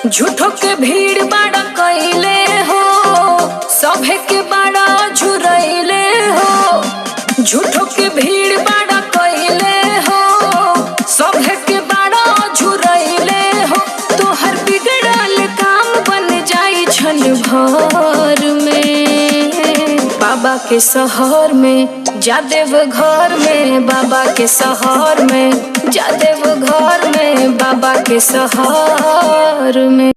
झूठो के भीड़ बड़ा कइले हो, सभे के बड़ा झुरइले हो। झूठो के भीड़ बड़ा कइले हो, सभे के बड़ा झुरइले हो। तोहर बिगड़ल काम बन जाई क्षण भर में। बाबा के शहर में जादेव घर में, बाबा के शहर में जादेव घर में, बाबा के शहर में।